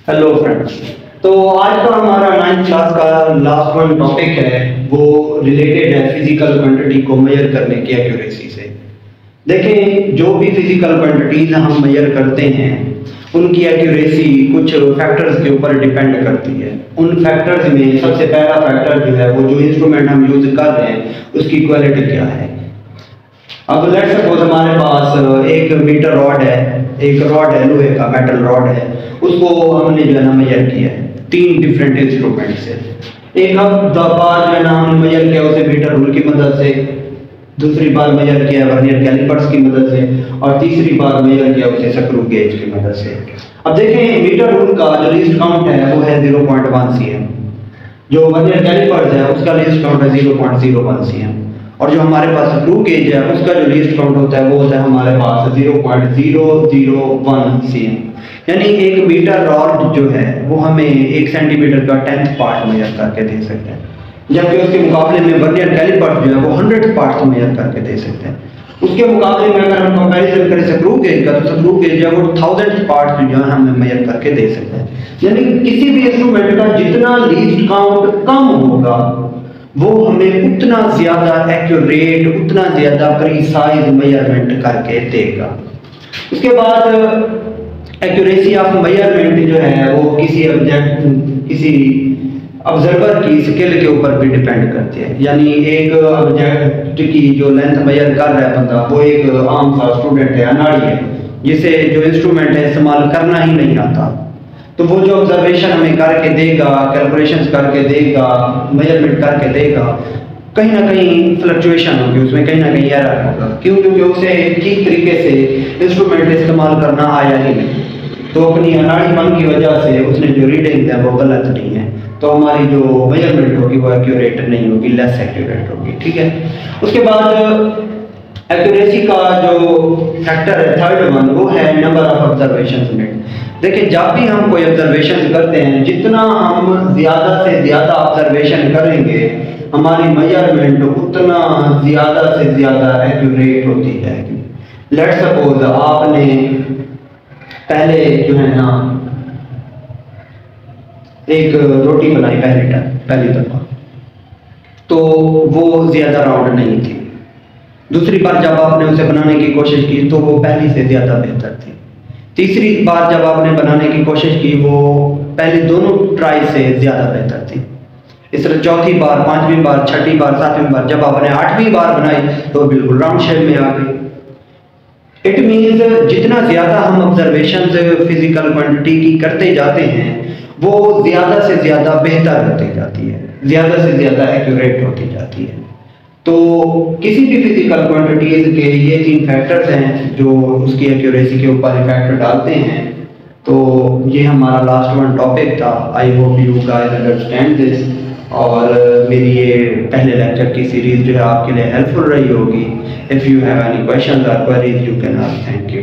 Hello friends. तो आज का हमारा 9th क्लास का लास्ट वन टॉपिक है, वो रिलेटेड है फिजिकल क्वांटिटी को मेजर करने की एक्यूरेसी से। देखें, जो भी फिजिकल क्वांटिटीज हम मेजर करते हैं उनकी एक्यूरेसी कुछ फैक्टर्स के ऊपर डिपेंड करती है। उन फैक्टर्स में सबसे पहला फैक्टर जो है वो जो इंस्ट्रूमेंट हम यूज कर रहे हैं उसकी क्वालिटी क्या है। अब लेट्स सपोज हमारे पास एक मीटर रॉड है, एक रॉड है लोहे का, मेटल रॉड है, उसको हमने जो है ना मेजर किया है 3 डिफरेंट इंस्ट्रूमेंट से। एक बार जो है ना हमने मेजर किया उसे मीटर रूल की मदद से, दूसरी बार मेजर किया वर्नियर कैलिपर्स की मदद से, और तीसरी बार मेजर किया उसे स्क्रू गेज की मदद से। अब देखें, मीटर रूल का जो लीस्ट काउंट है वो है 0.1 cm, जो वर्नियर कैलिपर्स है उसका लीस्ट काउंट है 0.01 cm, और जो हमारे पास स्क्रू गेज है उसका जो लीस्ट काउंट होता है वो होता है हमारे पास 0.001 cm। यानी एक मीटर रॉड जो है वो हमें 1 सेंटीमीटर का 10th पार्ट मेजर करके दे सकते हैं, जबकि उसके मुकाबले में वर्नियर कैलिपर जो है वो 100th पार्ट मेजर करके दे सकते हैं। उसके मुकाबले में अगर हम कंपैरिजन करें स्क्रू गेज का, तो स्क्रू गेज जो है वो 1000th पार्ट जो है हमें मेजर करके दे सकते हैं। यानी किसी भी इंस्ट्रूमेंट का जितना लीस्ट काउंट कम होगा वो हमें उतना ज्यादा एक्यूरेट, उतना ज्यादा प्रीसाइज मेजरमेंट करके देगा। उसके बाद एक्यूरेसी ऑफ मेजरमेंट जो है वो किसी ऑब्जर्वर की स्किल के ऊपर भी डिपेंड करती है। यानी एक ऑब्जेक्ट की जो लेंथ मेजर कर रहा है बंदा, वो एक आम सा स्टूडेंट है, अनाड़ी है, जिसे जो इंस्ट्रूमेंट है इस्तेमाल करना ही नहीं आता, तो वो जो ऑब्जर्वेशन हमें करके देगा, कैलकुलेशंस करके देगा, मेजरमेंट करके देगा, कहीं ना कहीं फ्लक्चुएशन होगी उसमें, कहीं ना कहीं एरर होगा। क्यों? क्योंकि उसे ठीक तरीके से इंस्ट्रूमेंट इस्तेमाल करना आया ही नहीं, तो अपनी अनाड़ीपन की वजह से उसने जो रीडिंग है वो गलत नहीं है, तो हमारी जो मेजरमेंट होगी वो एक्यूरेट नहीं होगी, लेस एक्यूरेट होगी। ठीक है। उसके बाद एक्यूरेसी का जो फैक्टर है थर्ड वन, वो है नंबर ऑफ ऑब्जर्वेशंस मेड। देखिए, जब भी हम कोई ऑब्जर्वेशन करते हैं, जितना हम ज्यादा से ज्यादा ऑब्जर्वेशन करेंगे हमारी मेजरमेंट उतना ज्यादा से ज्यादा एक्यूरेट होती जाएगी। लेट्स सपोज आपने पहले जो है ना एक रोटी बनाई पहली दफा, तो वो ज्यादा राउंड नहीं थी। दूसरी बार जब आपने उसे बनाने की कोशिश की तो वो पहली से ज्यादा बेहतर थी। तीसरी बार जब आपने बनाने की कोशिश की वो पहली दोनों ट्राई से ज्यादा बेहतर थी। इस तरह चौथी बार, 5वीं बार, 6ठी बार, 7वीं बार, जब आपने 8वीं बार बनाई तो बिल्कुल राउंड शेप में आ गई। इट मीन्स जितना ज्यादा हम ऑब्जर्वेशन फिजिकल क्वांटिटी की करते जाते हैं वो ज्यादा से ज्यादा बेहतर होती जाती है, ज्यादा से ज्यादा एक्यूरेट होती जाती है। तो किसी भी फिजिकल क्वांटिटीज के ये 3 फैक्टर्स हैं जो उसकी एक्यूरेसी के ऊपर इफेक्ट डालते हैं। तो ये हमारा लास्ट वन टॉपिक था। I hope you guys understand this, और मेरी ये पहले लेक्चर की सीरीज जो है आपके लिए हेल्पफुल रही होगी। If you have any questions और queries you can ask. Thank you.